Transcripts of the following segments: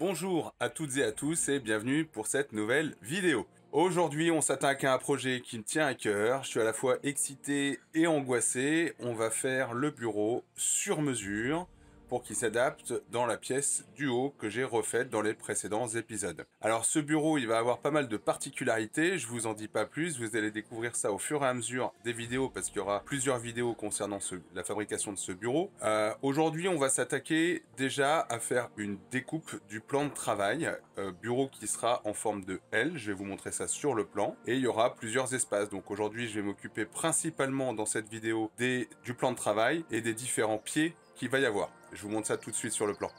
Bonjour à toutes et à tous et bienvenue pour cette nouvelle vidéo. Aujourd'hui, on s'attaque à un projet qui me tient à cœur. Je suis à la fois excité et angoissé. On va faire le bureau sur mesure pour qu'il s'adapte dans la pièce du haut que j'ai refaite dans les précédents épisodes. Alors ce bureau, il va avoir pas mal de particularités, je vous en dis pas plus, vous allez découvrir ça au fur et à mesure des vidéos parce qu'il y aura plusieurs vidéos concernant la fabrication de ce bureau. Aujourd'hui, on va s'attaquer déjà à faire une découpe du plan de travail, bureau qui sera en forme de L, je vais vous montrer ça sur le plan, et il y aura plusieurs espaces. Donc aujourd'hui, je vais m'occuper principalement dans cette vidéo du plan de travail et des différents pieds qu'il va y avoir. Je vous montre ça tout de suite sur le plan.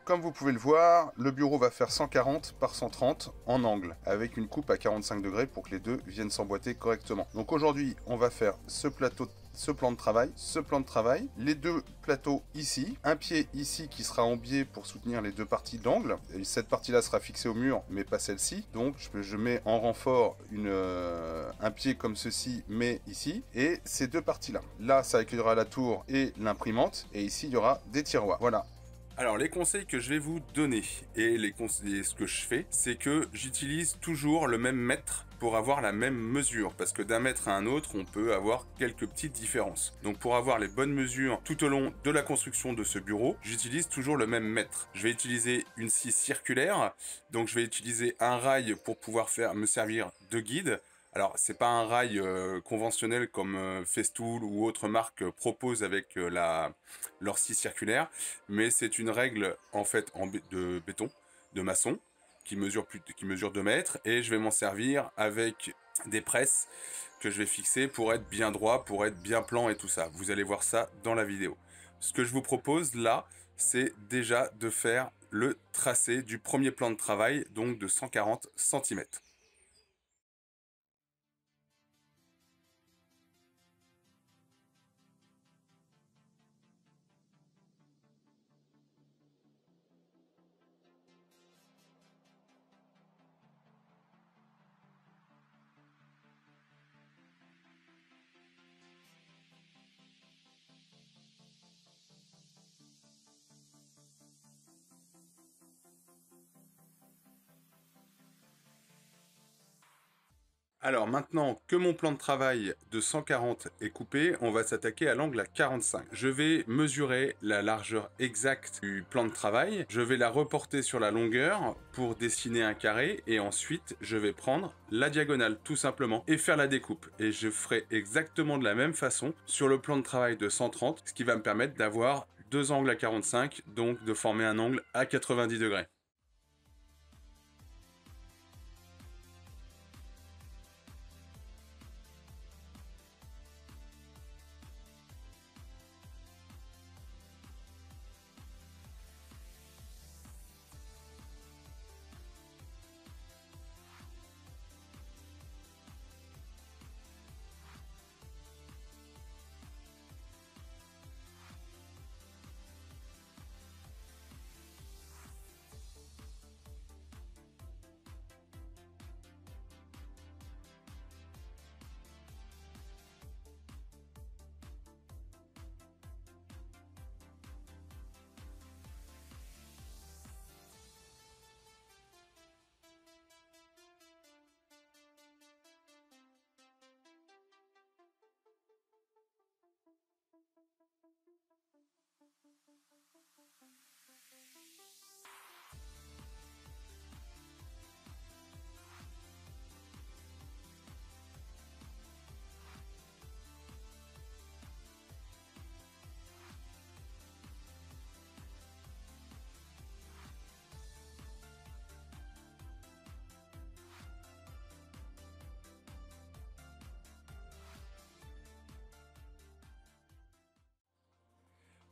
Comme vous pouvez le voir, le bureau va faire 140 par 130 en angle, avec une coupe à 45 degrés pour que les deux viennent s'emboîter correctement. Donc aujourd'hui, on va faire ce plan de travail, les deux plateaux ici, un pied ici qui sera en biais pour soutenir les deux parties d'angle. Cette partie-là sera fixée au mur, mais pas celle-ci. Donc je mets en renfort un pied comme ceci, mais ici, et ces deux parties-là. Là, ça accueillera la tour et l'imprimante, et ici, il y aura des tiroirs. Voilà. Alors les conseils que je vais vous donner et ce que je fais, c'est que j'utilise toujours le même mètre pour avoir la même mesure, parce que d'un mètre à un autre, on peut avoir quelques petites différences. Donc pour avoir les bonnes mesures tout au long de la construction de ce bureau, j'utilise toujours le même mètre. Je vais utiliser une scie circulaire, donc je vais utiliser un rail pour pouvoir me servir de guide. Alors, c'est pas un rail conventionnel comme Festool ou autre marque propose avec leur scie circulaire, mais c'est une règle en fait de béton, de maçon, qui mesure 2 mètres, et je vais m'en servir avec des presses que je vais fixer pour être bien droit, pour être bien plan et tout ça. Vous allez voir ça dans la vidéo. Ce que je vous propose là, c'est déjà de faire le tracé du premier plan de travail, donc de 140 cm. Alors maintenant que mon plan de travail de 140 est coupé, on va s'attaquer à l'angle à 45. Je vais mesurer la largeur exacte du plan de travail, je vais la reporter sur la longueur pour dessiner un carré, et ensuite je vais prendre la diagonale tout simplement et faire la découpe. Et je ferai exactement de la même façon sur le plan de travail de 130, ce qui va me permettre d'avoir deux angles à 45, donc de former un angle à 90 degrés.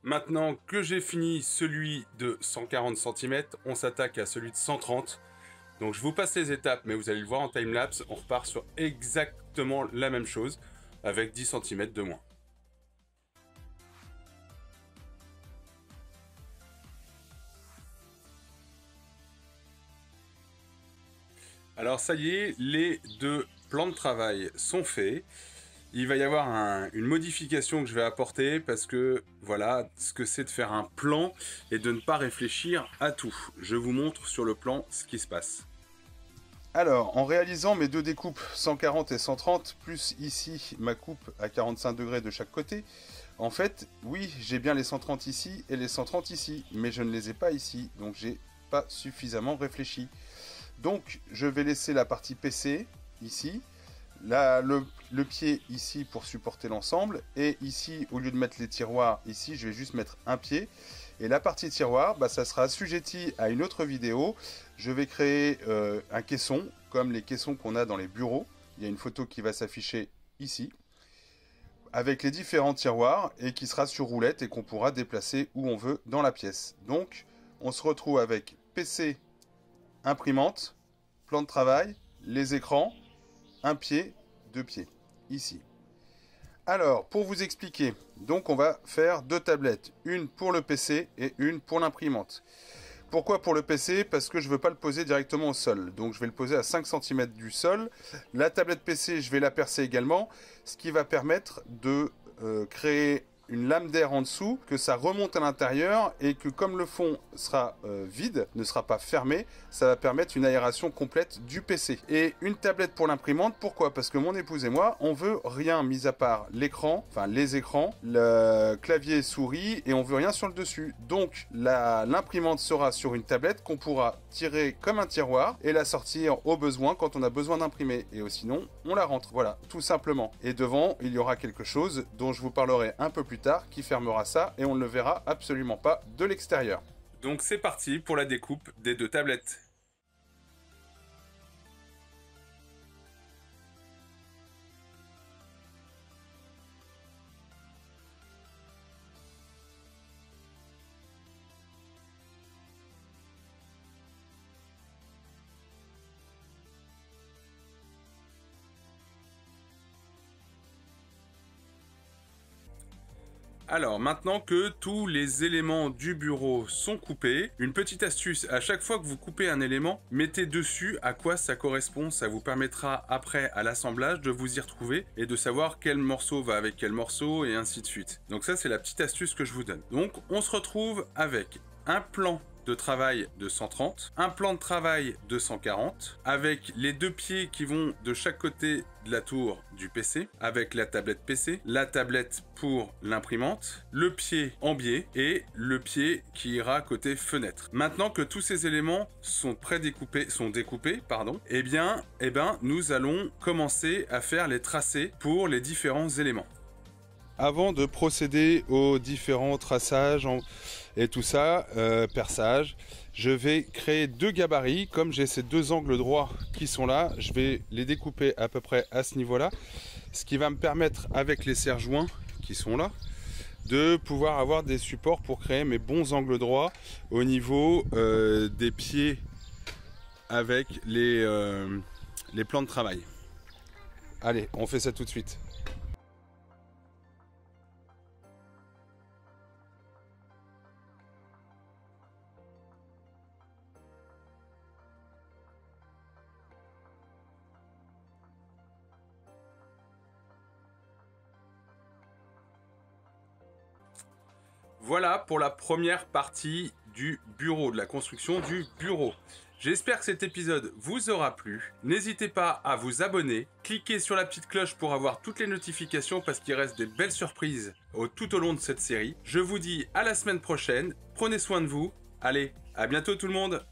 Maintenant que j'ai fini celui de 140 cm, on s'attaque à celui de 130. Donc je vous passe les étapes, mais vous allez le voir en timelapse, on repart sur exactement la même chose, avec 10 cm de moins. Alors ça y est, les deux plans de travail sont faits. il va y avoir une modification que je vais apporter parce que voilà ce que c'est de faire un plan et de ne pas réfléchir à tout. Je vous montre sur le plan ce qui se passe. Alors, en réalisant mes deux découpes 140 et 130, plus ici ma coupe à 45 degrés de chaque côté, en fait, oui, j'ai bien les 130 ici et les 130 ici, mais je ne les ai pas ici, donc j'ai pas suffisamment réfléchi. Donc, je vais laisser la partie PC ici, le pied ici pour supporter l'ensemble, et ici, au lieu de mettre les tiroirs ici, je vais juste mettre un pied. Et la partie tiroir, bah, ça sera assujetti à une autre vidéo. Je vais créer un caisson, comme les caissons qu'on a dans les bureaux. Il y a une photo qui va s'afficher ici, avec les différents tiroirs, et qui sera sur roulette et qu'on pourra déplacer où on veut dans la pièce. Donc, on se retrouve avec PC, imprimante, plan de travail, les écrans, un pied, deux pieds, ici. Alors, pour vous expliquer, donc on va faire deux tablettes, une pour le PC et une pour l'imprimante. Pourquoi pour le PC? Parce que je ne veux pas le poser directement au sol, donc je vais le poser à 5 cm du sol. La tablette PC, je vais la percer également, ce qui va permettre de créer une lame d'air en dessous, que ça remonte à l'intérieur et que comme le fond sera vide, ne sera pas fermé, ça va permettre une aération complète du PC. Et une tablette pour l'imprimante, pourquoi? Parce que mon épouse et moi, on veut rien mis à part l'écran, enfin les écrans, le clavier et souris, et on veut rien sur le dessus. Donc l'imprimante sera sur une tablette qu'on pourra tirer comme un tiroir et la sortir au besoin quand on a besoin d'imprimer. Et sinon, on la rentre, voilà, tout simplement. Et devant, il y aura quelque chose dont je vous parlerai un peu plus tard qui fermera ça et on ne le verra absolument pas de l'extérieur. Donc c'est parti pour la découpe des deux tablettes. Alors, maintenant que tous les éléments du bureau sont coupés, une petite astuce, à chaque fois que vous coupez un élément, mettez dessus à quoi ça correspond, ça vous permettra après à l'assemblage de vous y retrouver et de savoir quel morceau va avec quel morceau et ainsi de suite. Donc ça, c'est la petite astuce que je vous donne. Donc, on se retrouve avec un plan de travail de 130, un plan de travail de 140, avec les deux pieds qui vont de chaque côté de la tour du PC, avec la tablette PC, la tablette pour l'imprimante, le pied en biais et le pied qui ira côté fenêtre. Maintenant que tous ces éléments sont découpés, eh bien, nous allons commencer à faire les tracés pour les différents éléments. Avant de procéder aux différents traçages et tout ça, perçage, je vais créer deux gabarits. Comme j'ai ces deux angles droits qui sont là, je vais les découper à peu près à ce niveau-là, ce qui va me permettre, avec les serre-joints qui sont là, de pouvoir avoir des supports pour créer mes bons angles droits au niveau des pieds avec les plans de travail. Allez, on fait ça tout de suite. Voilà pour la première partie du bureau, de la construction du bureau. J'espère que cet épisode vous aura plu. N'hésitez pas à vous abonner, cliquez sur la petite cloche pour avoir toutes les notifications parce qu'il reste des belles surprises tout au long de cette série. Je vous dis à la semaine prochaine, prenez soin de vous. Allez, à bientôt tout le monde!